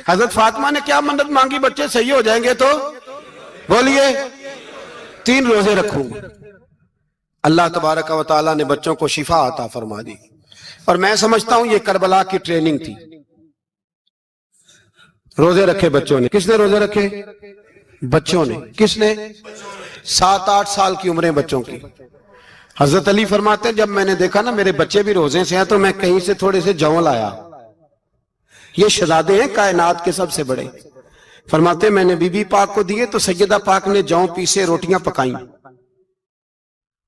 حضرت فاطمہ نے کیا منت مانگی؟ بچے صحیح ہو جائیں گے تو بولیے 3 روزے رکھوں گا۔ اللہ تبارک و تعالیٰ نے بچوں کو شفا عطا فرما دی، اور میں سمجھتا ہوں یہ کربلا کی ٹریننگ تھی۔ روزے رکھے بچوں نے۔ کس نے روزے رکھے؟ بچوں نے۔ کس نے؟ 7-8 سال کی عمریں بچوں کی۔ حضرت علی فرماتے ہیں جب میں نے دیکھا نا میرے بچے بھی روزے سے ہیں تو میں کہیں سے تھوڑے سے جوں لایا۔ یہ شہزادے ہیں کائنات کے سب سے بڑے۔ فرماتے ہیں میں نے بی بی پاک کو دیے تو سیدہ پاک نے جوں پیسے روٹیاں پکائیں،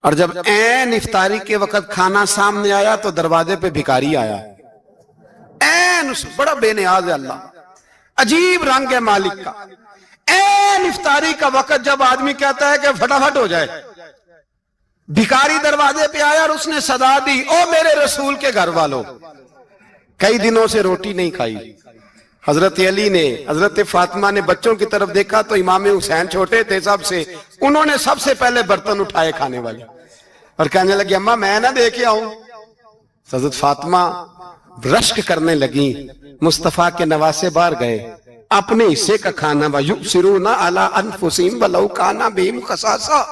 اور جب عین افطاری کے وقت کھانا سامنے آیا تو دروازے پہ بھکاری آیا۔ عین بڑا بے نیاز ہے اللہ، عجیب رنگ ہے مالک کا۔ عین افطاری کا وقت جب آدمی کہتا ہے کہ فٹافٹ ہو جائے، بھکاری دروازے پہ آیا اور اس نے صدا دی، او میرے رسول کے گھر والوں، کئی دنوں سے روٹی نہیں کھائی۔ حضرت علی نے، حضرت فاطمہ نے بچوں کی طرف دیکھا تو امام حسین چھوٹے تھے سب سے، انہوں نے سب سے پہلے برتن اٹھائے کھانے والے، اور کہنے لگے اماں میں نہ دے کے آؤں۔ حضرت فاطمہ رشک کرنے لگی، مصطفیٰ کے نواسے باہر گئے، اپنے حصے کا کھانا وَيُؤْثِرُونَ عَلَىٰ أَنفُسِهِمْ وَلَوْ كَانَ بِهِمْ خَصَاصَةٌ۔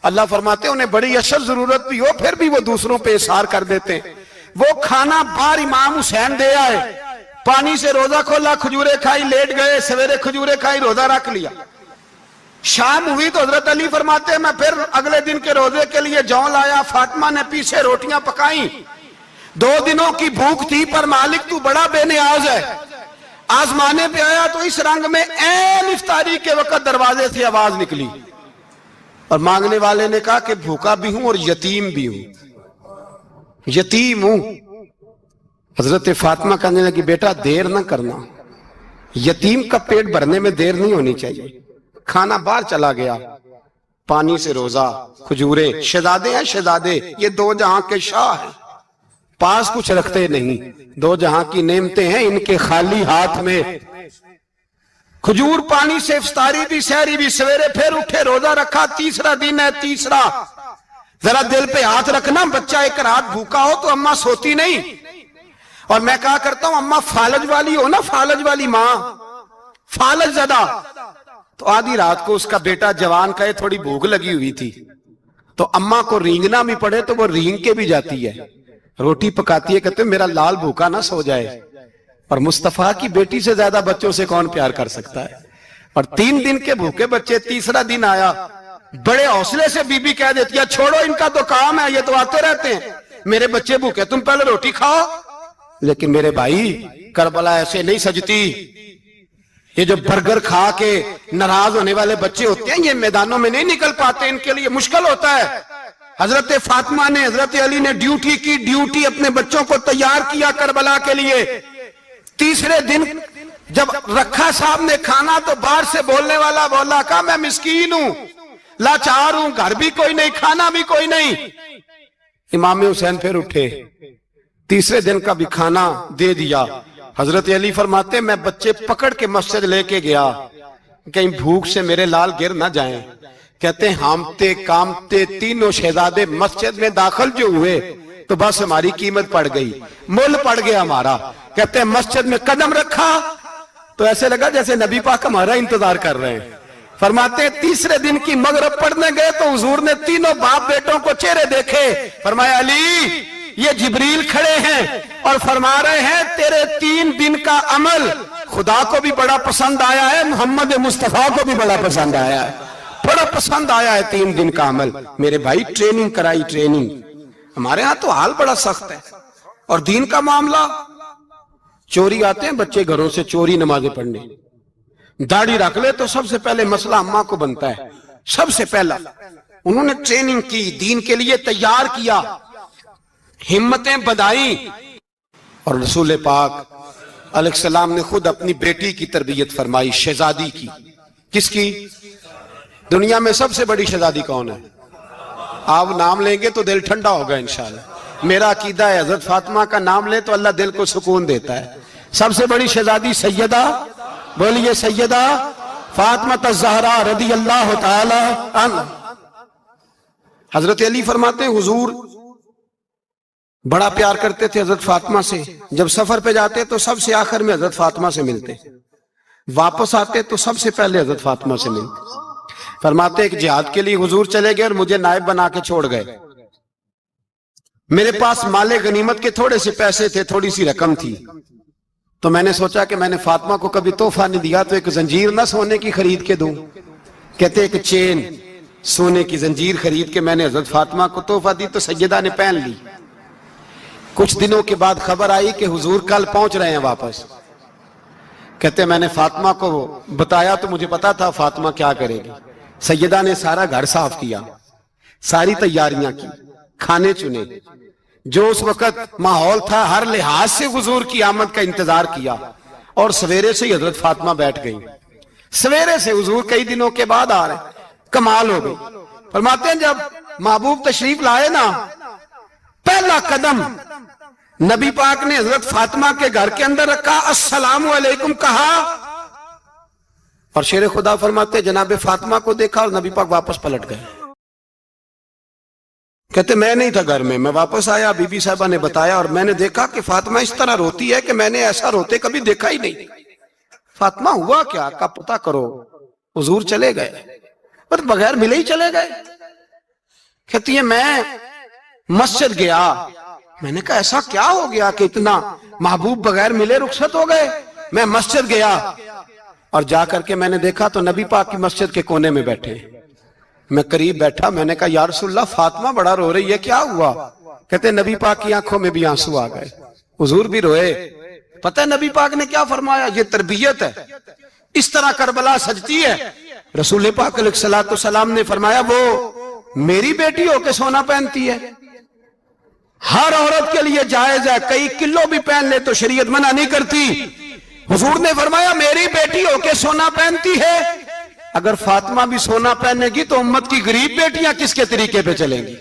اللہ فرماتے ہیں انہیں بڑی اشد ضرورت بھی ہو پھر بھی وہ دوسروں پہ اثار کر دیتے ہیں۔ وہ کھانا باہر امام حسین دے آئے، پانی سے روزہ کھولا، کھجورے کھائی، لیٹ گئے، سویرے کھجورے کھائی، روزہ رکھ لیا۔ شام ہوئی تو حضرت علی فرماتے ہیں میں پھر اگلے دن کے روزے کے لیے جوں لایا، فاطمہ نے پیچھے روٹیاں پکائیں۔ 2 دنوں کی بھوک تھی پر مالک تو بڑا بے نیاز ہے۔ آزمانے پہ آیا تو اس رنگ میں عین افطاری کے وقت دروازے سے آواز نکلی، اور مانگنے والے نے کہا کہ بھوکا بھی ہوں اور یتیم بھی ہوں، یتیم ہوں۔ حضرت فاطمہ کہنے لگی بیٹا دیر نہ کرنا، یتیم کا پیٹ بھرنے میں دیر نہیں ہونی چاہیے۔ کھانا باہر چلا گیا، پانی سے روزہ، کھجورے، شہزادے ہیں شہزادے، یہ 2 جہاں کے شاہ ہیں، پاس کچھ رکھتے نہیں، 2 جہاں کی نعمتیں ہیں ان کے خالی ہاتھ میں۔ کھجور پانی سے افطاری بھی، سحری بھی، سویرے پھر اٹھے، روزہ رکھا، تیسرا دن ہے، تیسرا۔ ذرا دل پہ ہاتھ رکھنا، بچہ ایک رات بھوکا ہو تو اماں سوتی نہیں، اور میں کہا کرتا ہوں اماں فالج والی ہو نا، فالج والی ماں، فالج زدہ، تو آدھی رات کو اس کا بیٹا جوان کہے تھوڑی بھوک لگی ہوئی تھی، تو اماں کو رینگنا بھی پڑے تو وہ رینگ کے بھی جاتی ہے، روٹی پکاتی ہے، کہتے ہیں میرا لال بھوکا نہ سو جائے۔ اور مصطفیٰ کی بیٹی سے زیادہ بچوں سے کون پیار کر سکتا ہے؟ اور 3 دن کے بھوکے بچے، تیسرا دن آیا، بڑے حوصلے سے بی بی کہہ دیتی ہے چھوڑو ان کا تو کام ہے، یہ تو آتے رہتے ہیں، میرے بچے بھوکے تم پہلے روٹی کھاؤ۔ لیکن میرے بھائی کربلا ایسے نہیں سجتی۔ یہ جو برگر کھا کے ناراض ہونے والے بچے ہوتے ہیں یہ میدانوں میں نہیں نکل پاتے، ان کے لیے مشکل ہوتا ہے۔ حضرت فاطمہ نے، حضرت علی نے ڈیوٹی کی، ڈیوٹی اپنے بچوں کو تیار کیا کربلا کے لیے۔ تیسرے دن جب رکھا صاحب نے کھانا تو باہر سے بولنے والا بولا، کہا میں مسکین ہوں، لاچار ہوں، گھر بھی کوئی نہیں، کھانا بھی کوئی نہیں۔ امام حسین پھر اٹھے، تیسرے دن کا بھی کھانا دے دیا۔ حضرت علی فرماتے میں بچے پکڑ کے مسجد لے کے گیا، کہیں بھوک سے میرے لال گر نہ جائیں۔ کہتے ہیں ہامتے کامتے تینوں شہزادے مسجد میں داخل جو ہوئے تو بس ہماری قیمت پڑ گئی، مول پڑ گیا ہمارا۔ کہتے ہیں مسجد میں قدم رکھا تو ایسے لگا جیسے نبی پاک ہمارا انتظار کر رہے ہیں۔ فرماتے ہیں تیسرے دن کی مغرب پڑھنے گئے تو حضور نے تینوں باپ بیٹوں کو چہرے دیکھے، فرمایا علی یہ جبریل کھڑے ہیں اور فرما رہے ہیں تیرے 3 دن کا عمل خدا کو بھی بڑا پسند آیا ہے، محمد مصطفیٰ کو بھی بڑا پسند آیا ہے، بڑا پسند آیا ہے 3 دن کا عمل۔ میرے بھائی ٹریننگ کرائی، ٹریننگ۔ ہمارے ہاں تو حال بڑا سخت ہے، اور دین کا معاملہ، چوری آتے ہیں بچے گھروں سے چوری نمازیں پڑھنے، داڑھی رکھ لے تو سب سے پہلے مسئلہ اماں کو بنتا ہے، سب سے پہلا۔ انہوں نے ٹریننگ کی، دین کے لیے تیار کیا، ہمتیں بدائیں، اور رسول پاک علیہ السلام نے خود اپنی بیٹی کی تربیت فرمائی، شہزادی کی۔ کس کی؟ دنیا میں سب سے بڑی شہزادی کون ہے؟ آپ نام لیں گے تو دل ٹھنڈا ہوگا انشاءاللہ۔ میرا عقیدہ ہے حضرت فاطمہ کا نام لے تو اللہ دل کو سکون دیتا ہے۔ سب سے بڑی شہزادی سیدہ، بولیے سیدہ فاطمہ الزہرا رضی اللہ تعالی عنہ۔ حضرت علی فرماتے ہیں حضور بڑا پیار کرتے تھے حضرت فاطمہ سے، جب سفر پہ جاتے تو سب سے آخر میں حضرت فاطمہ سے ملتے، واپس آتے تو سب سے پہلے حضرت فاطمہ سے ملتے. فرماتے ایک جہاد کے لیے حضور چلے گئے اور مجھے نائب بنا کے چھوڑ گئے. میرے پاس مال غنیمت کے تھوڑے سے پیسے تھے, تھوڑی سی رقم تھی, تو میں نے سوچا کہ میں نے فاطمہ کو کبھی تحفہ نہیں دیا تو ایک زنجیر نہ سونے کی خرید کے دوں. کہتے ایک چین سونے کی زنجیر خرید کے میں نے حضرت فاطمہ کو تحفہ دی تو سیدہ نے پہن لی. کچھ دنوں کے بعد خبر آئی کہ حضور کل پہنچ رہے ہیں واپس. کہتے میں نے فاطمہ کو بتایا تو مجھے پتا تھا فاطمہ کیا کرے گی. سیدہ نے سارا گھر صاف کیا, ساری تیاریاں کی, کھانے چنے, جو اس وقت ماحول تھا ہر لحاظ سے حضور کی آمد کا انتظار کیا, اور سویرے سے ہی حضرت فاطمہ بیٹھ گئی. سویرے سے حضور کئی دنوں کے بعد آ رہے, کمال ہو گئی. فرماتے ہیں جب محبوب تشریف لائے نا, پہلا قدم نبی پاک نے حضرت فاطمہ کے گھر کے اندر رکھا, السلام علیکم کہا, اور شیر خدا فرماتے جناب فاطمہ کو دیکھا اور نبی پاک واپس پلٹ گئے. کہتے میں نہیں تھا گھر میں واپس آیا, بی بی صاحبہ نے بتایا اور میں نے دیکھا کہ فاطمہ اس طرح روتی ہے کہ میں نے ایسا روتے کبھی دیکھا ہی نہیں. فاطمہ ہوا کیا کا پتہ کرو. حضور چلے گئے پر بغیر ملے ہی چلے گئے. کہتی ہے میں مسجد گیا, میں نے کہا ایسا کیا ہو گیا کہ اتنا محبوب بغیر ملے رخصت ہو گئے. میں مسجد گیا اور جا کر کے میں نے دیکھا تو نبی پاک کی مسجد کے کونے میں بیٹھے. میں قریب بیٹھا, میں نے کہا یا رسول اللہ فاطمہ بڑا رو رہی ہے, کیا ہوا؟ کہتے نبی پاک کی آنکھوں میں بھی آنسو آ گئے, حضور بھی روئے. پتہ ہے نبی پاک نے کیا فرمایا؟ یہ تربیت ہے, اس طرح کربلا سجتی ہے. رسول پاک علیہ السلام نے فرمایا وہ میری بیٹی ہو کے سونا پہنتی ہے, ہر عورت کے لیے جائز ہے, کئی کلو بھی پہن لے تو شریعت منع نہیں کرتی. حضور نے فرمایا میری بیٹی ہو کے سونا پہنتی ہے. اگر فاطمہ بھی سونا پہنے گی تو امت کی غریب بیٹیاں کس کے طریقے پہ چلیں گی؟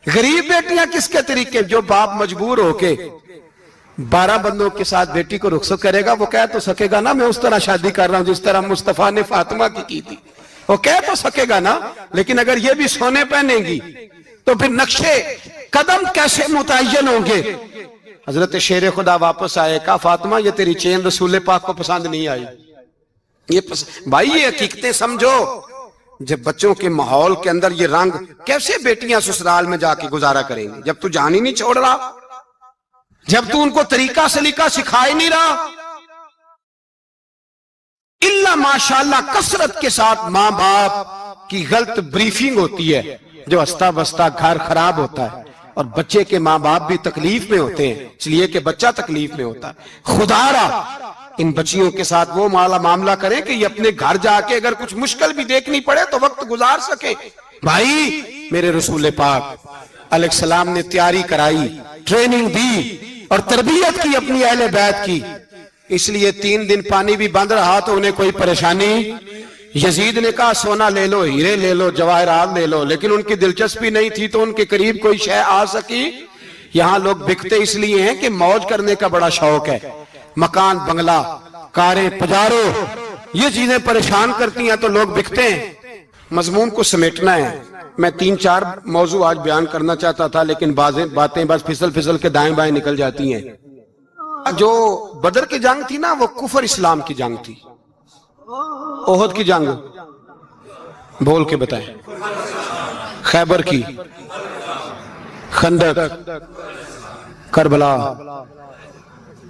غریب بیٹیاں کس کے طریقے؟ جو باپ مجبور ہو کے 12 بندوں کے ساتھ بیٹی کو رخصت کرے گا وہ کہہ تو سکے گا نا میں اس طرح شادی کر رہا ہوں جس طرح مصطفیٰ نے فاطمہ کی تھی, وہ کہہ تو سکے گا نا. لیکن اگر یہ بھی سونے پہنے گی تو پھر نقشے قدم کیسے متعین ہوں گے؟ حضرت شیر خدا واپس آئے, کہا فاطمہ یہ تیری چین رسول پاک کو پسند نہیں آئی. بھائی یہ حقیقتیں سمجھو. جب بچوں کے ماحول کے اندر یہ رنگ, کیسے بیٹیاں سسرال میں جا کے گزارا کریں گی جب تو جان ہی نہیں چھوڑ رہا, جب تو ان کو طریقہ سلیقہ سکھا ہی نہیں رہا. الا ماشاءاللہ کثرت کے ساتھ ماں باپ کی غلط بریفنگ ہوتی ہے جو ہستا بستا گھر خراب ہوتا ہے, اور بچے کے ماں باپ بھی تکلیف میں ہوتے ہیں اس لیے کہ بچہ تکلیف میں ہوتا ہے. خدا را ان بچیوں کے ساتھ وہ معاملہ کریں کہ یہ اپنے گھر جا کے اگر کچھ مشکل بھی دیکھنی پڑے تو وقت گزار سکے. بھائی میرے رسول پاک علیہ السلام نے تیاری کرائی, ٹریننگ دی اور تربیت کی اپنی اہل بیت کی. اس لیے 3 دن پانی بھی بند رہا تو انہیں کوئی پریشانی. یزید نے کہا سونا لے لو, ہیرے لے لو, جواہرات لے لو, لیکن ان کی دلچسپی نہیں تھی تو ان کے قریب کوئی شے آ سکی. یہاں لوگ بکتے اس لیے ہیں کہ موج کرنے کا بڑا شوق ہے, مکان بنگلہ کاریں پجارو یہ چیزیں پریشان کرتی ہیں تو لوگ بکتے ہیں. مضمون کو سمیٹنا ہے, میں 3-4 موضوع آج بیان کرنا چاہتا تھا لیکن باتیں بس پھسل کے دائیں بائیں نکل جاتی ہیں. جو بدر کی جنگ تھی نا وہ کفر اسلام کی جنگ تھی. احد کی جنگ بول کے بتائیں, خیبر کی, خندق, کربلا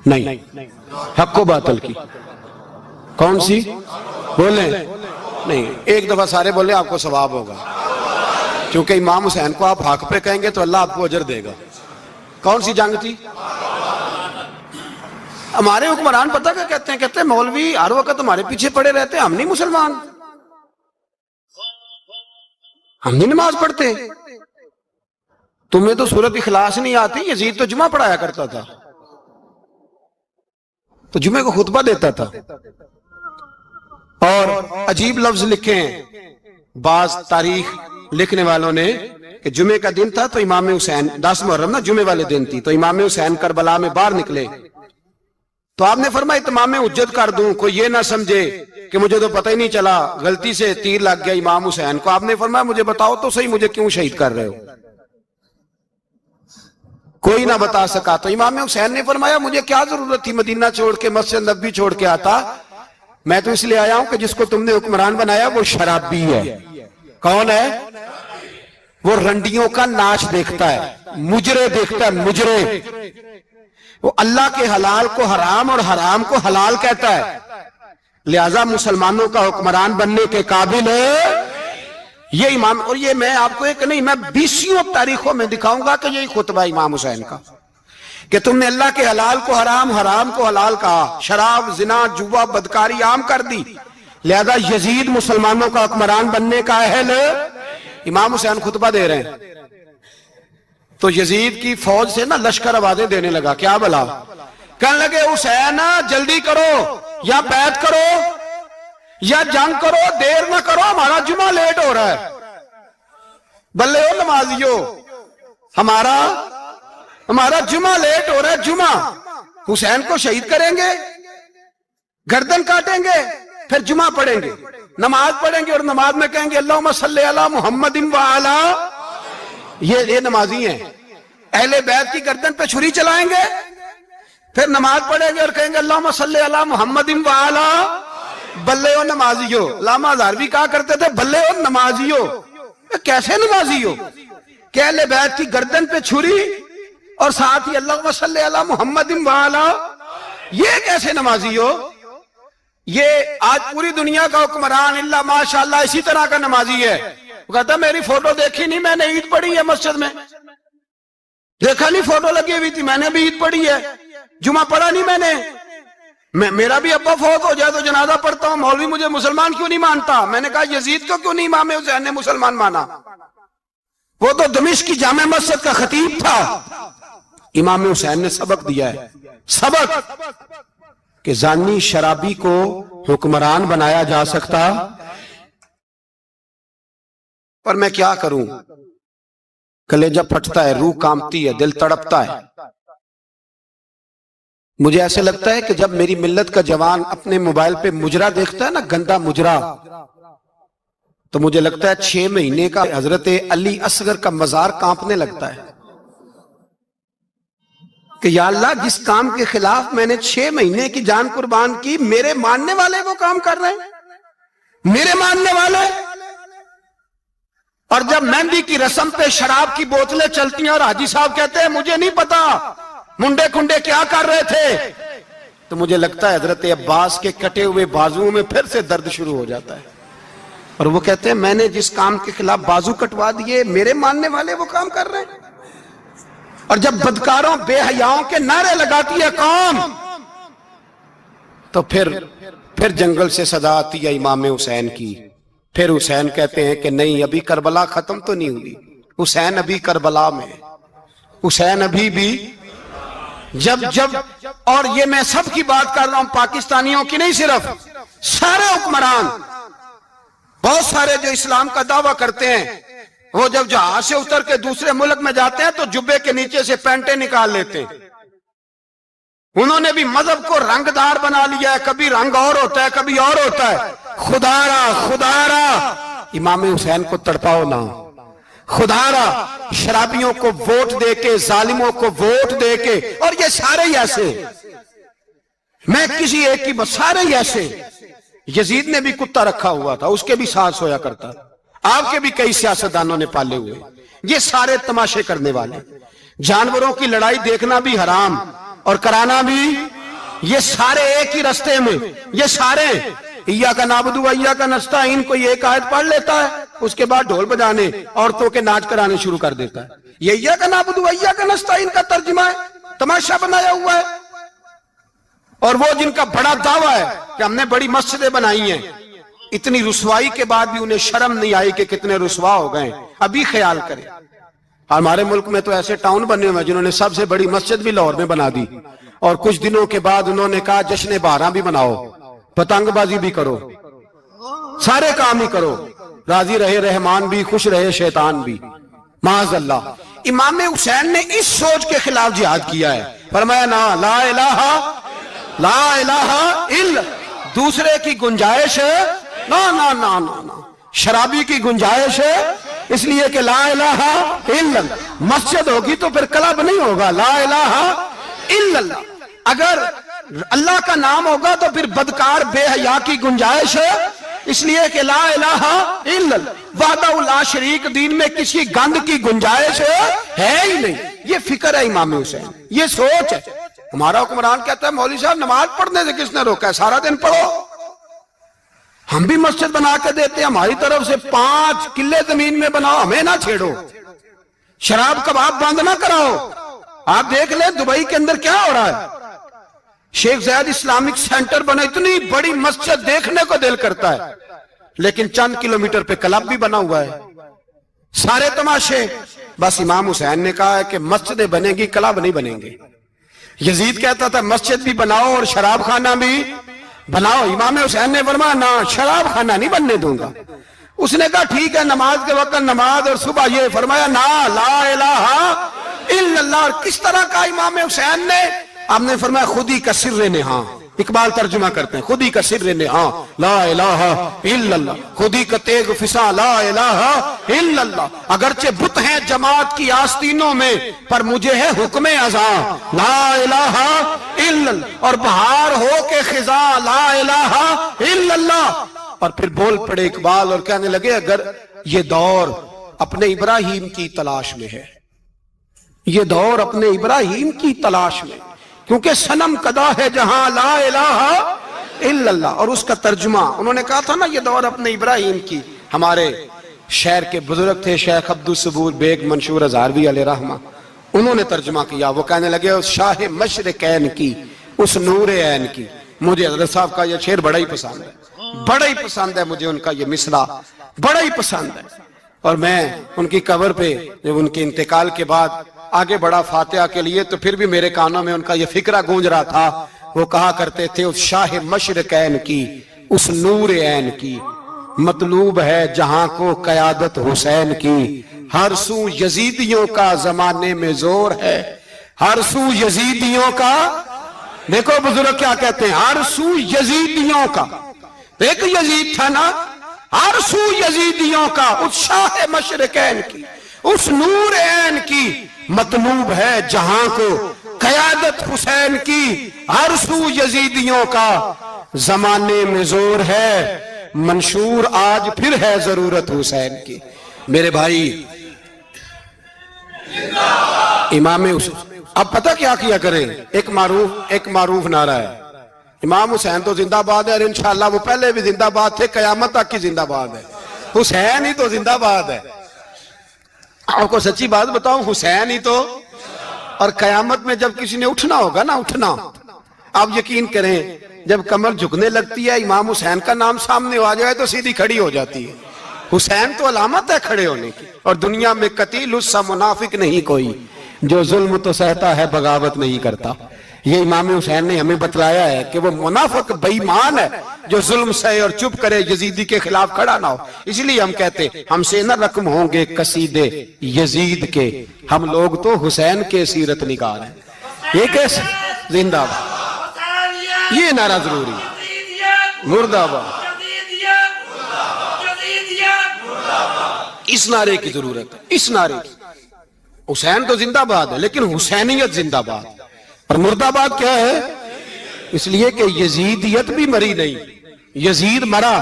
نہیں, حق و باطل کی, کون سی بولیں نہیں, ایک دفعہ سارے بولیں آپ کو ثواب ہوگا کیونکہ امام حسین کو آپ حق پہ کہیں گے تو اللہ آپ کو اجر دے گا. کون سی جنگ تھی؟ ہمارے حکمران پتہ کیا کہتے ہیں؟ کہتے ہیں مولوی ہر وقت ہمارے پیچھے پڑے رہتے ہیں, ہم نہیں مسلمان, ہم نہیں نماز پڑھتے, تمہیں تو سورۃ اخلاص نہیں آتی. یزید تو جمعہ پڑھایا کرتا تھا, تو جمعے کو خطبہ دیتا تھا. اور عجیب لفظ لکھے ہیں بعض تاریخ لکھنے والوں نے کہ جمعے کا دن تھا تو امام حسین 10 محرم نا جمعے والے دن تھی, تو امام حسین کربلا میں باہر نکلے تو آپ نے فرمایا اتمام حجت کر دوں, کوئی یہ نہ سمجھے کہ مجھے تو پتہ ہی نہیں چلا غلطی سے تیر لگ گیا امام حسین کو. آپ نے فرمایا مجھے بتاؤ تو صحیح مجھے کیوں شہید کر رہے ہو؟ کوئی نہ بتا سکا. تو امام حسین نے فرمایا مجھے کیا ضرورت تھی مدینہ چھوڑ کے مسجد نبوی چھوڑ کے آتا, میں تو اس لیے آیا ہوں کہ جس کو تم نے حکمران بنایا وہ شرابی ہے. کون ہے؟ وہ رنڈیوں کا ناچ دیکھتا ہے، مجرے دیکھتا ہے، مجرے. وہ اللہ کے حلال کو حرام اور حرام کو حلال کہتا ہے. لہذا مسلمانوں کا حکمران بننے کے قابل ہے یہ امام. اور یہ میں آپ کو ایک نہیں، میں 20 تاریخوں میں دکھاؤں گا کہ یہی خطبہ امام حسین کا، کہ تم نے اللہ کے حلال کو حرام، حرام کو حلال کہا، شراب، زنا، جوا، بدکاری عام کر دی. لہذا یزید مسلمانوں کا حکمران بننے کا اہل. امام حسین خطبہ دے رہے ہیں تو یزید کی فوج سے نا لشکر آوازیں دینے لگا. کیا بلا؟ کہنے لگے حسین جلدی کرو، یا بیعت کرو یا جنگ کرو، دیر نہ کرو، ہمارا جمعہ لیٹ ہو رہا ہے. بلے ہو نمازیو، ہمارا جمعہ لیٹ ہو رہا ہے. جمعہ حسین کو شہید کریں گے، گردن کاٹیں گے، پھر جمعہ پڑھیں گے، نماز پڑھیں گے، اور نماز میں کہیں گے اللہم صلی علی محمد وعلی. یہ نمازی ہیں. اہل بیت کی گردن پہ چھری چلائیں گے، پھر نماز پڑھیں گے اور کہیں گے اللہم صلی علی محمد وعلی. بلے ہو نمازیو. علامہ ہزاروی کہا کرتے تھے بلے ہو نمازیو. کیسے نمازی ہو کہ اہل بیت کی گردن پہ چھری اور ساتھ ہی اللہم صلی علی محمد وعلی؟ یہ کیسے نمازی ہو؟ یہ آج پوری دنیا کا حکمران اللہ ماشاءاللہ اسی طرح کا نمازی ہے. وہ کہتا میری فوٹو دیکھی نہیں، میں نے عید پڑھی ہے مسجد میں. دیکھا نہیں فوٹو لگی ہوئی تھی، میں نے بھی عید پڑھی ہے. جمعہ پڑھا نہیں میں نے. میرا بھی ابا فوت ہو جائے تو جنازہ پڑھتا ہوں. مولوی مجھے مسلمان کیوں نہیں مانتا؟ میں نے کہا یزید کو کیوں نہیں امام حسین نے مسلمان مانا؟ وہ تو دمشق کی جامع مسجد کا خطیب تھا. امام حسین نے سبق دیا ہے، سبق کہ زانی شرابی کو حکمران بنایا جا سکتا. پر میں کیا کروں؟ کلیجہ پھٹتا ہے، روح کانپتی ہے، دل تڑپتا ہے. مجھے ایسے لگتا ہے کہ جب میری ملت کا جوان اپنے موبائل پہ مجرا دیکھتا ہے نا، گندا مجرا، تو مجھے لگتا ہے 6 مہینے کا حضرت علی اصغر کا مزار کانپنے لگتا ہے کہ یا اللہ جس کام کے خلاف میں نے 6 مہینے کی جان قربان کی، میرے ماننے والے وہ کام کر رہے ہیں، میرے ماننے والے. اور جب مہندی کی رسم پہ شراب کی بوتلیں چلتی ہیں اور حاجی صاحب کہتے ہیں مجھے نہیں پتا منڈے کنڈے کیا کر رہے تھے، تو مجھے لگتا ہے حضرت عباس کے کٹے ہوئے بازوؤں میں پھر سے درد شروع ہو جاتا ہے. اور وہ کہتے ہیں میں نے جس کام کے خلاف بازو کٹوا دیے، میرے ماننے والے وہ کام کر رہے ہیں. اور جب بدکاروں بے حیاؤں کے نعرے لگاتی ہے قوم، تو پھر جنگل سے صدا آتی ہے امام حسین کی. پھر حسین کہتے ہیں کہ نہیں، ابھی کربلا ختم تو نہیں ہوئی، حسین ابھی کربلا میں، حسین ابھی بھی. جب اور یہ میں سب کی بات کر رہا ہوں، پاکستانیوں کی نہیں، صرف سارے حکمران، بہت سارے جو اسلام کا دعویٰ کرتے ہیں، وہ جب جہاز سے اتر کے دوسرے ملک میں جاتے ہیں تو جبے کے نیچے سے پینٹیں نکال لیتے ہیں. انہوں نے بھی مذہب کو رنگ دار بنا لیا ہے، کبھی رنگ اور ہوتا ہے کبھی اور ہوتا ہے. خدا را امام حسین کو تڑپاؤ نہ. خدا را شرابیوں کو ووٹ دے کے، ظالموں کو ووٹ دے کے، اور یہ سارے ہی ایسے، میں کسی ایک کی بس، سارے ہی ایسے. یزید نے بھی کتا رکھا ہوا تھا، اس کے بھی ساتھ سویا کرتا. آپ کے بھی کئی سیاستدانوں نے پالے ہوئے. یہ سارے تماشے کرنے والے. جانوروں کی لڑائی دیکھنا بھی حرام اور کرانا بھی. یہ سارے ایک ہی رستے میں، یہ سارے ایاک نعبد و ایاک نستعین کو یہ ایک آیت پڑھ لیتا ہے، اس کے بعد ڈھول بجانے، عورتوں کے ناچ کرانے شروع کر دیتا ہے. یہ ایاک نعبد و ایاک نستعین کا ترجمہ ہے، تماشا بنایا ہوا ہے. اور وہ جن کا بڑا دعویٰ ہے کہ ہم نے بڑی مسجدیں بنائی ہیں، اتنی رسوائی کے بعد بھی انہیں شرم نہیں آئی کہ کتنے رسوا ہو گئے. ابھی خیال کریں، ہمارے ملک میں تو ایسے ٹاؤن بنے ہوئے جنہوں نے سب سے بڑی مسجد بھی لاہور میں بنا دی، اور کچھ دنوں کے بعد انہوں نے کہا جشن بہاراں بھی بناؤ، پتنگ بازی بھی کرو، سارے کام ہی کرو، راضی رہے رحمان بھی، خوش رہے شیطان بھی. معاذ اللہ. امام حسین نے اس سوچ کے خلاف جہاد کیا ہے. فرمایا نا لا الہ الا، دوسرے کی گنجائش ہے نا، شرابی کی گنجائش ہے، اس لیے کہ لا الہ الا. مسجد ہوگی تو پھر کلب نہیں ہوگا. لا الہ الا اللہ. اگر اللہ کا نام ہوگا تو پھر بدکار بے حیا کی گنجائش ہے، اس لیے کہ لا الہ الا اللہ وحدہ لا شریک، دین میں کسی گند کی گنجائش ہے ہی نہیں۔ یہ فکر ہے امام حسین، یہ سوچ ہے۔ ہمارا حکمران کہتا ہے مولوی صاحب نماز پڑھنے سے کس نے روکا ہے، سارا دن پڑھو۔ ہم بھی مسجد بنا کے دیتے ہیں، ہماری طرف سے 5 کلے زمین میں بناؤ، ہمیں نہ چھیڑو۔ شراب کباب بند نہ کراؤ۔ آپ دیکھ لیں دبئی کے اندر کیا ہو رہا ہے، شیخ زید اسلامک سینٹر بنا، اتنی بڑی مسجد دیکھنے کو دل کرتا ہے، لیکن چند کلومیٹر پہ کلب بھی بنا ہوا ہے، سارے تماشے۔ بس امام حسین نے کہا ہے کہ مسجدیں بنے گی، کلب نہیں بنیں گے۔ یزید کہتا تھا مسجد بھی بناؤ اور شراب خانہ بھی بناؤ، امام حسین نے فرمایا نہ، شراب خانہ نہیں بننے دوں گا۔ اس نے کہا ٹھیک ہے نماز کے وقت نماز اور صبح یہ، فرمایا نہ، لا الہ الا اللہ۔ اور کس طرح کا امام حسین نے، آپ نے فرمایا خودی کا سر نہاں، اقبال ترجمہ کرتے ہیں خودی کا سر نہاں لا الہ الا اللہ، خودی کا تیغ فساں لا الہ الا اللہ۔ اگرچہ بت ہیں جماعت کی آستینوں میں، پر مجھے ہے حکم ازاں لا الہ الا اللہ، اور بہار ہو کے خزاں لا الہ الا اللہ۔ اور پھر بول پڑے اقبال اور کہنے لگے اگر یہ دور اپنے ابراہیم کی تلاش میں ہے، یہ دور اپنے ابراہیم کی تلاش میں، کیونکہ صنم کدا ہے جہاں لا الہ الا اللہ۔ اور اس کا ترجمہ انہوں نے کہا تھا نا یہ دور اپنے ابراہیم کی، ہمارے شہر کے بزرگ تھے شیخ عبدالصبور بیگ منشور ہزاروی علیہ رحمہ، انہوں نے ترجمہ کیا، وہ کہنے لگے اس شاہ مشرقین کی، اس نور عین کی۔ مجھے حضرت صاحب کا یہ شعر بڑا ہی پسند ہے، بڑا ہی پسند ہے مجھے، ان کا یہ مصرع بڑا ہی پسند ہے۔ اور میں ان کی قبر پہ جب ان کے انتقال کے بعد آگے بڑھا فاتحہ کے لیے تو پھر بھی میرے کانوں میں ان کا یہ فکرہ گونج رہا تھا، وہ کہا کرتے تھے اس شاہ مشرقین کی، اس نور عین کی، مطلوب ہے جہاں کو قیادت حسین کی، ہر سو یزیدیوں کا زمانے میں زور ہے، ہر سو یزیدیوں کا۔ دیکھو بزرگ کیا کہتے ہیں، ہر سو یزیدیوں کا، ایک یزید تھا نا، ہر سو یزیدیوں کا، اس شاہ مشرقین کی، اس نور عین کی، مطلوب ہے جہاں کو قیادت حسین کی، ہر سو یزیدیوں کا زمانے میں زور ہے، منشور آج پھر ہے ضرورت حسین کی۔ میرے بھائی امام حسین، اب پتہ کیا کیا کریں، ایک معروف نعرہ ہے، امام حسین تو زندہ باد ہے، اور انشاءاللہ وہ پہلے بھی زندہ باد تھے، قیامت تک کی زندہ باد ہے، حسین ہی تو زندہ باد ہے۔ آپ کو سچی بات بتاؤں، حسین ہی تو، اور قیامت میں جب کسی نے اٹھنا ہوگا نا، اٹھنا، آپ یقین کریں جب کمر جھکنے لگتی ہے امام حسین کا نام سامنے آ جائے تو سیدھی کھڑی ہو جاتی ہے۔ حسین تو علامت ہے کھڑے ہونے کی، اور دنیا میں قتیل اس سا منافق نہیں کوئی، جو ظلم تو سہتا ہے بغاوت نہیں کرتا۔ یہ امام حسین نے ہمیں بتلایا ہے کہ وہ منافق بے ایمان ہے جو ظلم سہے اور چپ کرے، یزیدی کے خلاف کھڑا نہ ہو۔ اس لیے ہم کہتے ہم سے نہ رقم ہوں گے قصیدے یزید کے، ہم لوگ تو حسین کے سیرت نگار ہیں۔ یہ کیسے زندہ باد، یہ نعرہ ضروری ہے، مردہ آباد، اس نعرے کی ضرورت ہے، اس نعرے کی۔ حسین تو زندہ باد ہے لیکن حسینیت زندہ باد، اور مردہ باد کیا ہے؟ اس لیے کہ یزیدیت بھی مری نہیں، یزید مرا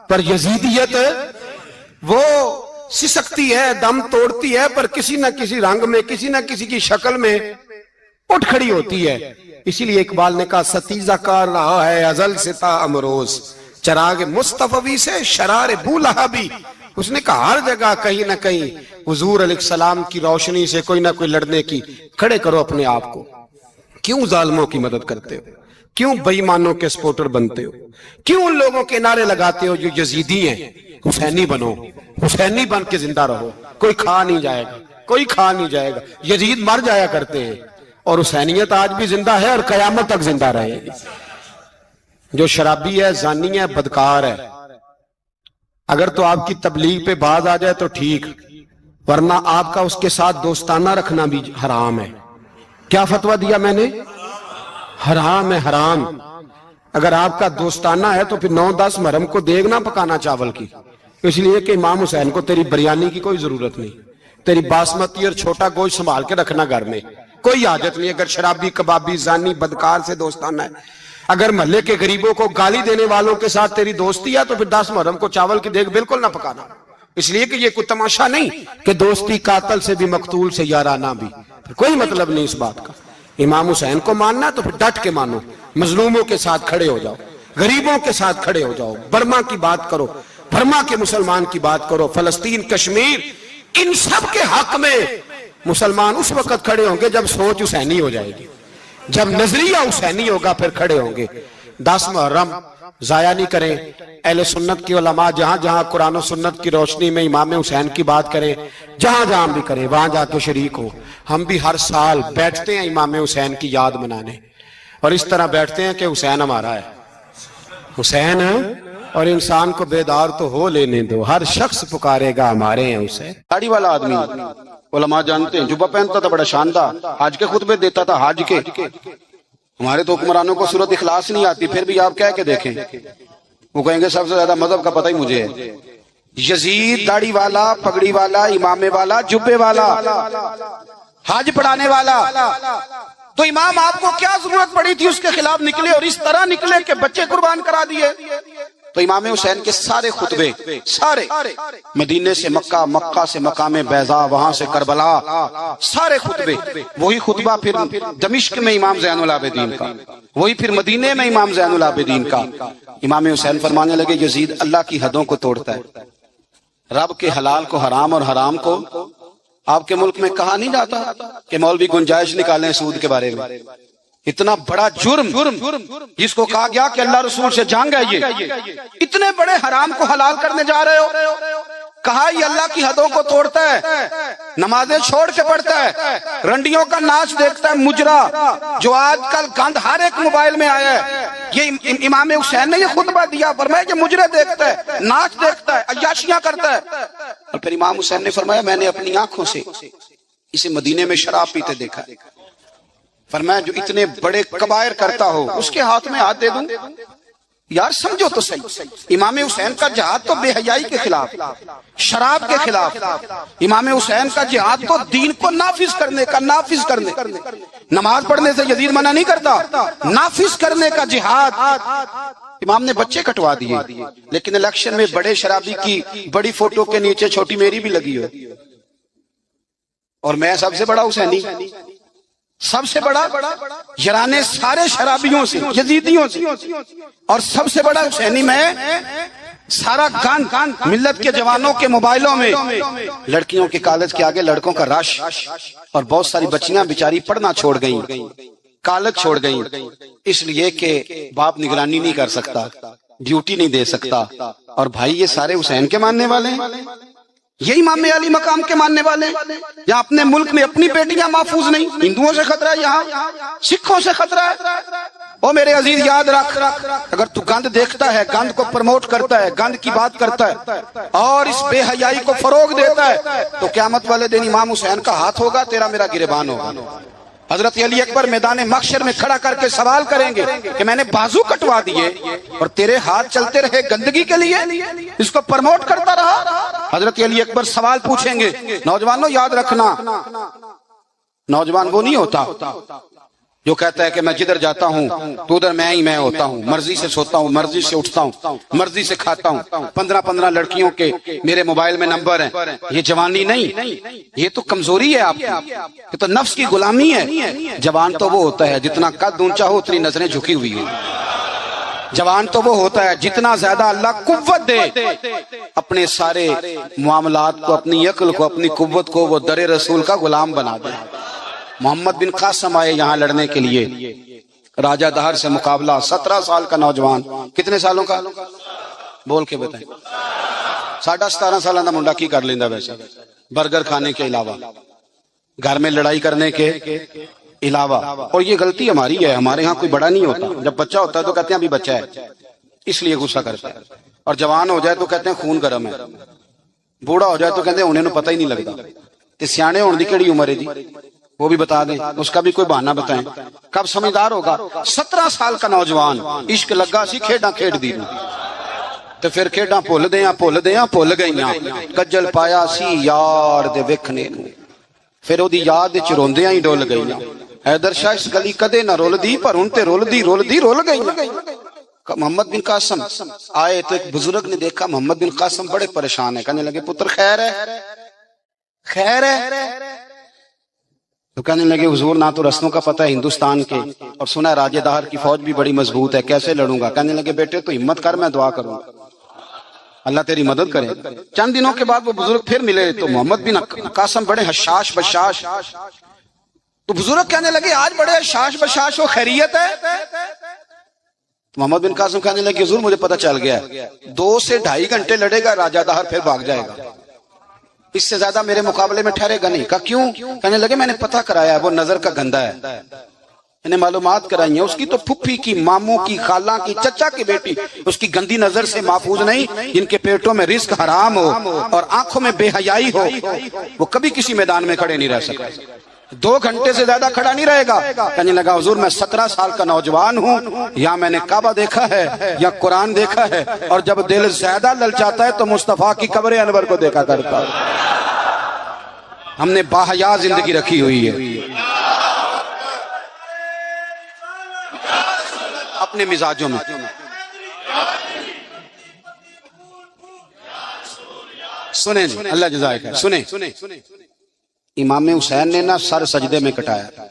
پر یزیدیت وہ سسکتی ہے، دم توڑتی ہے، پر کسی نہ کسی رنگ میں، کسی نہ کسی کی شکل میں اٹھ کھڑی ہوتی ہے۔ اسی لیے اقبال نے کہا ستیزہ کار رہا ہے ازل سے تا امروز، چراغ مصطفی سے شرار بولہبی۔ اس نے کہا ہر جگہ کہیں نہ کہیں حضور علیہ السلام کی روشنی سے کوئی نہ کوئی لڑنے کی، کھڑے کرو اپنے آپ کو۔ کیوں ظالموں کی مدد کرتے ہو؟ کیوں بے ایمانوں کے سپورٹر بنتے ہو؟ کیوں ان لوگوں کے نعرے لگاتے ہو جو یزیدی ہیں؟ حسینی بنو، حسینی بن کے زندہ رہو، کوئی کھا نہیں جائے گا، کوئی کھا نہیں جائے گا۔ یزید مر جایا کرتے ہیں اور حسینیت آج بھی زندہ ہے اور قیامت تک زندہ رہے گی۔ جو شرابی ہے، زانی ہے، بدکار ہے، اگر تو آپ کی تبلیغ پہ باز آ جائے تو ٹھیک، ورنہ آپ کا اس کے ساتھ دوستانہ رکھنا بھی حرام ہے۔ کیا فتویٰ دیا میں نے؟ حرام ہے، حرام۔ اگر آپ کا دوستانہ ہے تو پھر 9-10 محرم کو دیگ نہ پکانا چاول کی، اس لیے کہ امام حسین کو تیری بریانی کی کوئی ضرورت نہیں، تیری باسمتی اور چھوٹا گوشت سنبھال کے رکھنا گھر میں، کوئی حاجت نہیں. اگر شرابی کبابی زانی بدکار سے دوستانہ ہے, اگر محلے کے غریبوں کو گالی دینے والوں کے ساتھ تیری دوستی ہے تو پھر 10 محرم کو چاول کی دیگ بالکل نہ پکانا, اس لیے کہ یہ کوئی تماشا نہیں کہ دوستی قاتل سے بھی مقتول سے یارانہ بھی. کوئی مطلب نہیں اس بات کا. امام حسین کو ماننا تو پھر ڈٹ کے مانو, مظلوموں کے ساتھ کھڑے ہو جاؤ, غریبوں کے ساتھ کھڑے ہو جاؤ, برما کی بات کرو, برما کے مسلمان کی بات کرو, فلسطین, کشمیر, ان سب کے حق میں مسلمان اس وقت کھڑے ہوں گے جب سوچ حسینی ہو جائے گی, جب نظریہ حسینی ہوگا پھر کھڑے ہوں گے. 10 محرم ضائع نہیں کریں. اہل سنت کی علماء جہاں جہاں قرآن و سنت کی روشنی میں امام حسین کی بات کریں, جہاں جہاں بھی کریں, وہاں جا کے شریک ہو. ہم بھی ہر سال بیٹھتے ہیں امام حسین کی یاد منانے, اور اس طرح بیٹھتے ہیں کہ حسین ہمارا ہے, حسین ہے, اور انسان کو بیدار تو ہو لینے دو, ہر شخص پکارے گا ہمارے ہیں حسین. داڑھی والا آدمی علماء جانتے ہیں, جبہ پہنتا تھا بڑا شاندار, حج کے خطبے دیتا تھا, حج کے. ہمارے تو حکمرانوں کو سورت اخلاص نہیں آتی, پھر بھی آپ کہہ کے دیکھیں, وہ کہیں گے سب سے زیادہ مذہب کا پتہ ہی مجھے ہے. یزید داڑھی والا, پگڑی والا, امامے والا, جبے والا, حج پڑھانے والا, تو امام آپ کو کیا ضرورت پڑی تھی اس کے خلاف نکلے, اور اس طرح نکلے کہ بچے قربان کرا دیے. تو امام حسین کے سارے خطبے, سارے, مدینے سے مکہ, مکہ سے مقام بیضا, وہاں سے کربلا, سارے خطبے, وہی خطبہ پھر دمشق میں امام زین العابدین کا, وہی پھر مدینے میں امام زین العابدین کا. امام حسین فرمانے لگے یزید اللہ کی حدوں کو توڑتا ہے, رب کے حلال کو حرام اور حرام کو. آپ کے ملک میں کہا نہیں جاتا کہ مولوی گنجائش نکالیں سود کے بارے میں. اتنا بڑا جرم جس کو کہا گیا کہ اللہ رسول سے جنگ ہے, یہ اتنے بڑے حرام کو حلال کرنے جا رہے ہو. کہا یہ اللہ کی حدوں کو توڑتا ہے, نمازیں چھوڑ کے پڑھتا ہے, رنڈیوں کا ناچ دیکھتا ہے, مجرا جو آج کل گند ہر ایک موبائل میں آیا ہے. یہ امام حسین نے یہ خطبہ دیا, فرمایا کہ مجرے دیکھتا ہے, ناچ دیکھتا ہے, عیاشیاں کرتا ہے. اور پھر امام حسین نے فرمایا میں نے اپنی آنکھوں سے اسے مدینے میں شراب پیتے دیکھا. فرمایا جو اتنے بڑے کبائر کرتا ہو اس کے ہاتھ میں ہاتھ دے دوں. یار سمجھو تو صحیح, امام حسین کا جہاد تو بے حیائی کے خلاف, شراب کے خلاف. امام حسین کا جہاد تو دین کو نافذ کرنے کا, نافذ کرنے, نماز پڑھنے سے یزید منع نہیں کرتا, نافذ کرنے کا جہاد. امام نے بچے کٹوا دیے, لیکن الیکشن میں بڑے شرابی کی بڑی فوٹو کے نیچے چھوٹی میری بھی لگی ہو, اور میں سب سے بڑا حسینی, سب سے بڑا یرانے سارے شرابیوں سے, یزیدیوں سے, اور سب سے بڑا حسینی میں. سارا گان ملت کے جوانوں کے موبائلوں میں, لڑکیوں کے کالج کے آگے لڑکوں کا رش, اور بہت ساری بچیاں بیچاری پڑھنا چھوڑ گئیں, کالج چھوڑ گئیں, اس لیے کہ باپ نگرانی نہیں کر سکتا, ڈیوٹی نہیں دے سکتا. اور بھائی یہ سارے حسین کے ماننے والے ہیں, یہ امام علی مقام کے ماننے والے. یا اپنے ملک میں اپنی بیٹیاں محفوظ نہیں, ہندوؤں سے خطرہ ہے, یہاں سکھوں سے خطرہ ہے. او میرے عزیز یاد رکھ, اگر تو گند دیکھتا ہے, گند کو پروموٹ کرتا ہے, گند کی بات کرتا ہے, اور اس بے حیائی کو فروغ دیتا ہے, تو قیامت والے دن امام حسین کا ہاتھ ہوگا, تیرا میرا گریبان ہوگا. حضرت علی اکبر میدان محشر میں کھڑا کر کے سوال کریں گے کہ میں نے بازو کٹوا دیے اور تیرے ہاتھ چلتے رہے گندگی کے لیے, اس کو پرموٹ کرتا رہا. حضرت علی اکبر سوال پوچھیں گے. نوجوانوں یاد رکھنا, نوجوان وہ نہیں ہوتا جو کہتا ہے کہ میں جدھر جاتا ہوں تو ادھر میں ہی میں ہوتا ہوں, مرضی سے سوتا ہوں, مرضی سے اٹھتا ہوں, مرضی سے کھاتا ہوں, 15 لڑکیوں کے میرے موبائل میں نمبر ہیں. یہ جوانی نہیں, یہ تو کمزوری ہے آپ کی, یہ تو نفس کی غلامی ہے. جوان تو وہ ہوتا ہے جتنا قد اونچا ہو اتنی نظریں جھکی ہوئی ہیں. جوان تو وہ ہوتا ہے جتنا زیادہ اللہ قوت دے, اپنے سارے معاملات کو, اپنی عقل کو, اپنی قوت کو وہ در رسول کا غلام بنا دے. محمد بن قاسم آئے یہاں لڑنے کے لیے, راجہ دہر سے مقابلہ, 17 سال کا نوجوان. کتنے سالوں کا بول کے بتائیں. 17.5 سالوں کا منڈا کی کر لیندہ ویسے, برگر کھانے کے علاوہ, گھر میں لڑائی کرنے کے علاوہ. اور یہ غلطی ہماری ہے, ہمارے ہاں کوئی بڑا نہیں ہوتا. جب بچہ ہوتا ہے تو کہتے ہیں ابھی بچہ ہے, اس لیے غصہ کرتا ہے. اور جوان ہو جائے تو کہتے ہیں خون گرم ہے, بوڑھا ہو جائے تو کہتے ہیں انہیں پتہ ہی نہیں لگتا. تے سیانے ہونے دی کیڑی عمر ہے جی, وہ بھی بتا دیں, اس کا بھی کوئی بہانہ بتائیں. کب سمجھدار ہوگا؟ 17 سال کا نوجوان, عشق لگا سی کھیڈاں کھیڈ دی, تو پھر کھیڈاں بھول گئیاں. کجل پایا سی یار دے ویکھنے نوں, پھر وہ دی یاد وچ روندیاں ہی ڈول گئیاں. حیدر شاہ اس گلی کدے نہ رول دی پر ان تے رول دی رول گئی. محمد بن قاسم آئے تو ایک بزرگ نے دیکھا محمد بن قاسم بڑے پریشان ہے. کہنے لگے پتر خیر ہے خیر ہے؟ تو کہنے لگے حضور نہ تو رستوں کا پتہ ہے ہندوستان کے، اور سنا ہے راجہ دہر کی فوج بھی بڑی مضبوط ہے، کیسے لڑوں گا؟ کہنے لگے بیٹے تو ہمت کر، میں دعا کروں اللہ تیری مدد کرے. چند دنوں کے بعد وہ بزرگ پھر ملے تو محمد بن قاسم بڑے حشاش بشاش. تو بزرگ کہنے لگے آج بڑے حشاش بشاش ہو، خیریت ہے؟ محمد بن قاسم کہنے لگے حضور مجھے پتہ چل گیا 2 سے 2.5 گھنٹے لڑے گا راجہ دہر پھر بھاگ جائے گا، اس سے زیادہ میرے مقابلے میں ٹھہرے گا نہیں. کہا کیوں؟ کہنے لگے میں نے پتہ کرایا ہے وہ نظر کا گندہ ہے. میں نے معلومات کرائی ہیں اس کی تو پھپھی کی، ماموں کی، خالہ کی، چچا کی بیٹی اس کی گندی نظر سے محفوظ نہیں. جن کے پیٹوں میں رزق حرام ہو اور آنکھوں میں بے حیائی ہو وہ کبھی کسی میدان میں کھڑے نہیں رہ سکتے. 2 گھنٹے سے زیادہ کھڑا نہیں رہے گا. کہنے لگا حضور میں 17 سال کا نوجوان ہوں، یا میں نے کعبہ دیکھا ہے یا قرآن دیکھا ہے، اور جب دل زیادہ للچاتا ہے تو مصطفیٰ کی قبر انور کو دیکھا کرتا ہے. ہم نے باحیا زندگی رکھی ہوئی ہے اپنے مزاجوں میں. سنیں جی اللہ جزائے خیر. سنیں امام حسین نے نا سر سجدے میں کٹایا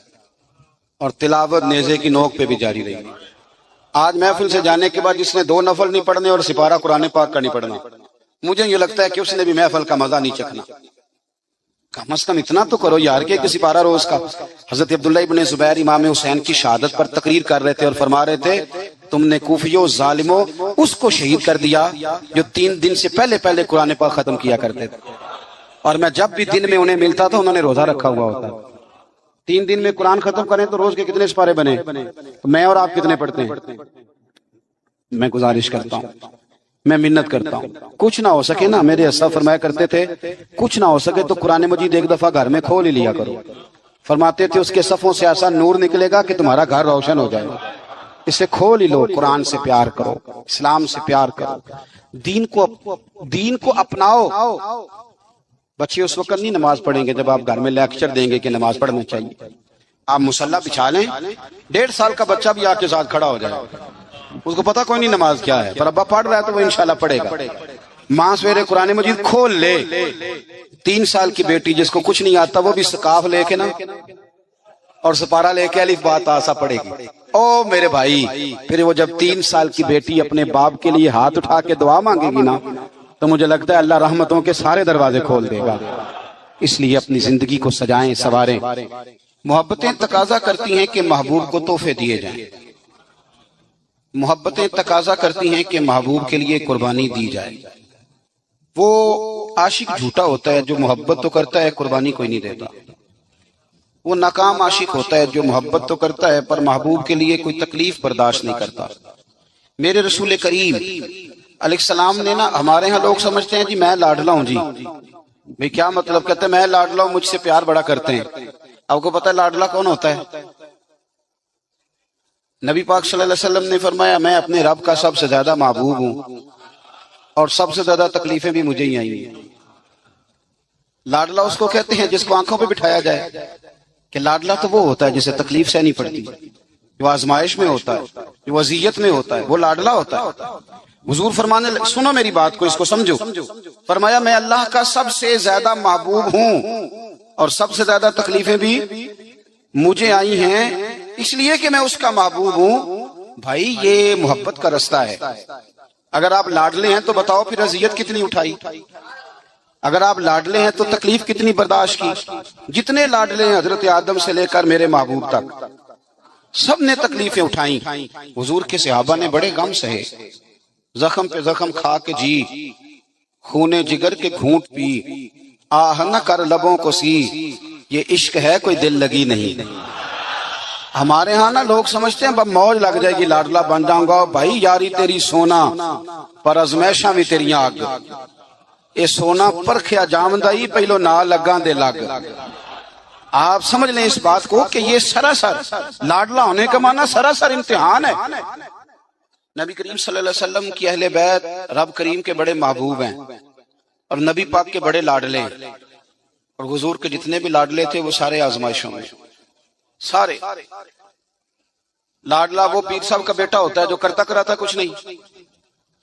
اور تلاوت نیزے کی نوک پہ بھی جاری رہی. آج محفل سے جانے کے بعد جس نے 2 نفل نہیں پڑھنے اور سپارہ قرآن پاک کا نہیں پڑھنا، مجھے یہ لگتا ہے کہ اس نے بھی محفل کا مزہ نہیں چکھنا. کم از کم اتنا تو کرو یار کہ سپارہ روز کا. حضرت عبداللہ ابن زبیر امام حسین کی شہادت پر تقریر کر رہے تھے اور فرما رہے تھے تم نے کوفیوں ظالموں اس کو شہید کر دیا جو 3 دن سے پہلے قرآن پاک ختم کیا کرتے تھے، اور میں جب بھی دن میں انہیں ملتا تھا انہوں نے روزہ رکھا ہوا ہوتا. 3 دن میں قرآن ختم کریں تو روز کے کتنے سپارے بنے؟ میں اور آپ کتنے پڑھتے ہیں؟ میں گزارش کرتا ہوں، میں منت کرتا ہوں، کچھ نہ ہو سکے نا، میرے اسلاف فرمایا کرتے تھے کچھ نہ ہو سکے تو قرآن مجید ایک دفعہ گھر میں کھول ہی لیا کرو. فرماتے تھے اس کے صفوں سے ایسا نور نکلے گا کہ تمہارا گھر روشن ہو جائے. اسے کھول ہی لو، قرآن سے پیار کرو، اسلام سے پیار کرو، دین کو اپناؤ. بچے اس وقت نہیں نماز پڑھیں گے جب آپ گھر میں لیکچر دیں گے کہ نماز پڑھنا چاہیے. آپ مصلی بچھا لیں، 1.5 سال کا بچہ بھی آپ کے ساتھ کھڑا ہو جائے، اس کو پتا کوئی نہیں نماز کیا ہے، پر ابا پڑھ رہا ہے تو وہ انشاءاللہ پڑھے گا. ماں سویرے قرآن مجید کھول لے. 3 سال کی بیٹی جس کو کچھ نہیں آتا وہ بھی سکاف لے کے نا اور سپارہ لے کے الف با تا سا پڑھے گی. او میرے بھائی، پھر وہ جب 3 سال کی بیٹی اپنے باپ کے لیے ہاتھ اٹھا کے دعا مانگے گی نا تو مجھے لگتا ہے اللہ رحمتوں کے سارے دروازے کھول دے گا. اس لیے اپنی زندگی کو سجائیں سواریں. محبتیں تقاضا کرتی ہیں کہ محبوب کو تحفے دیے جائیں. محبتیں تقاضا کرتی ہیں کہ محبوب کے لیے قربانی دی جائے. وہ عاشق جھوٹا ہوتا ہے جو محبت تو کرتا ہے قربانی کوئی نہیں دیتا. وہ ناکام عاشق ہوتا ہے جو محبت تو کرتا ہے پر محبوب کے لیے کوئی تکلیف برداشت نہیں کرتا. میرے رسول کریم علیہ السلام نے نا، ہمارے ہاں لوگ سمجھتے ہیں جی میں لاڈلا ہوں. جی بھئی کیا مطلب؟ کہتے ہیں میں لاڈلا ہوں، مجھ سے پیار بڑا کرتے ہیں. آپ کو پتہ ہے لاڈلا کون ہوتا ہے؟ نبی پاک صلی اللہ علیہ وسلم نے فرمایا میں اپنے رب کا سب سے زیادہ محبوب ہوں اور سب سے زیادہ تکلیفیں بھی مجھے ہی آئی ہیں. لاڈلا اس کو کہتے ہیں جس کو آنکھوں پہ بٹھایا جائے، کہ لاڈلا تو وہ ہوتا ہے جسے تکلیف سہنی پڑتی، جو آزمائش میں ہوتا ہے، جو اذیت میں ہوتا ہے، وہ لاڈلا ہوتا ہے. حضور فرمانے سنو میری بات کو، اس کو سمجھو. فرمایا میں اللہ کا سب سے زیادہ محبوب ہوں اور سب سے زیادہ تکلیفیں بھی مجھے آئی ہیں اس لیے کہ میں اس کا محبوب ہوں. بھائی یہ محبت کا رستہ ہے. اگر آپ لاڈلے ہیں تو بتاؤ پھر اذیت کتنی اٹھائی، اگر آپ لاڈلے ہیں تو تکلیف کتنی برداشت کی. جتنے لاڈلے ہیں حضرت آدم سے لے کر میرے محبوب تک سب نے تکلیفیں اٹھائیں. حضور کے صحابہ نے بڑے غم سہے، زخم پہ زخم کھا کے جی، خونے جگر کے گھونٹ پی، آہ نہ کر لبوں کو سی، یہ عشق ہے کوئی دل لگی نہیں. ہمارے ہاں نا لوگ سمجھتے ہیں بس موج لگ جائے گی لاڈلا بن جاؤں گا. بھائی یاری تیری سونا پر ازمیشاں بھی تیریاں آگ، اے سونا پرکھیا جامدائی پہلو نہ لگاں دے لگ. آپ سمجھ لیں اس بات کو کہ یہ سراسر لاڈلا ہونے کا معنی سراسر امتحان ہے. نبی کریم صلی اللہ علیہ وسلم کی اہل بیت رب کریم کے بڑے محبوب ہیں اور نبی پاک کے بڑے لاڈلے ہیں، اور حضور کے جتنے بھی لاڈلے تھے وہ سارے آزمائشوں میں. سارے. لاڈلا وہ پیر صاحب کا بیٹا ہوتا ہے جو کرتا کراتا کچھ نہیں.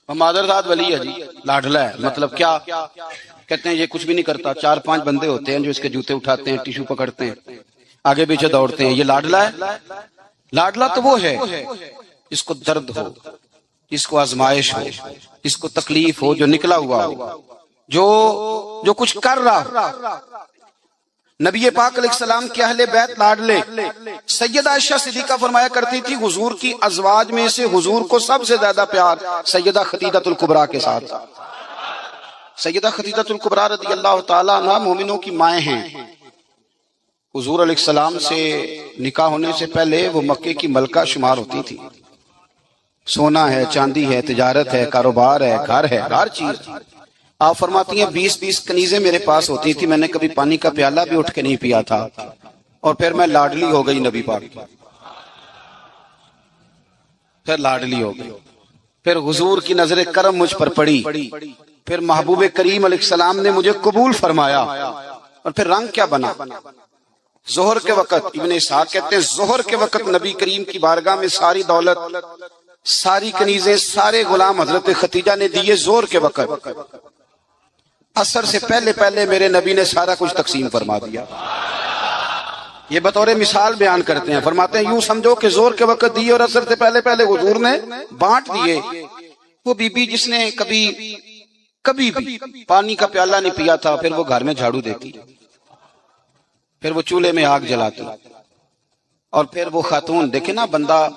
مادرزاد ولی ہے جی، لاڈلا ہے. مطلب کیا کہتے ہیں؟ یہ کچھ بھی نہیں کرتا. 4-5 بندے ہوتے ہیں جو اس کے جوتے اٹھاتے ہیں، ٹیشو پکڑتے ہیں، آگے پیچھے دوڑتے ہیں. یہ لاڈلا ہے. لاڈلا تو وہ ہے جس کو درد ہو، جس کو آزمائش ہو، جس کو تکلیف ہو، جو نکلا ہوا ہو، جو کچھ کر رہا. نبی پاک علیہ السلام کے اہل بیت لاڈلے. سیدہ عائشہ صدیقہ فرمایا کرتی تھی حضور کی ازواج میں سے حضور کو سب سے زیادہ پیار سیدہ خدیجہ الکبریٰ کے ساتھ. سیدہ خدیجہ الکبریٰ رضی اللہ تعالیٰ عنہ مومنوں کی مائیں ہیں. حضور علیہ السلام سے نکاح ہونے سے پہلے وہ مکے کی ملکہ شمار ہوتی تھی. سونا ہے، چاندی ہے، تجارت ہے، کاروبار ہے، گھر ہے، ہر چیز. آپ فرماتی ہیں 20 کنیزیں میرے پاس ہوتی تھی، میں نے کبھی پانی کا پیالہ بھی اٹھ کے نہیں پیا تھا. اور پھر میں لاڈلی ہو گئی نبی پاک کی. پھر لاڈلی ہو گئی. پھر حضور کی نظر کرم مجھ پر پڑی. پھر محبوب کریم علیہ السلام نے مجھے قبول فرمایا. اور پھر رنگ کیا بنا؟ ظہر کے وقت ابن اسحاق کہتے ہیں ظہر کے وقت نبی کریم کی بارگاہ میں ساری دولت، ساری کنیزیں، سارے غلام حضرت خدیجہ نے دیے. ظہر کے وقت عصر سے پہلے میرے نبی نے سارا کچھ تقسیم فرما دیا. یہ بطور مثال بیان کرتے ہیں. فرماتے ہیں یوں سمجھو کہ ظہر کے وقت دیے اور عصر سے پہلے حضور نے بانٹ دیے. وہ بی بی جس نے کبھی بھی پانی کا پیالہ نہیں پیا تھا، پھر وہ گھر میں جھاڑو دیتی، پھر وہ چولہے میں آگ جلاتی. اور پھر وہ خاتون، دیکھیں نا، بندہ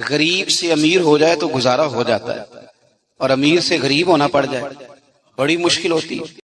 غریب سے امیر ہو جائے تو گزارا ہو جاتا ہے، اور امیر سے غریب ہونا پڑ جائے بڑی مشکل ہوتی ہے.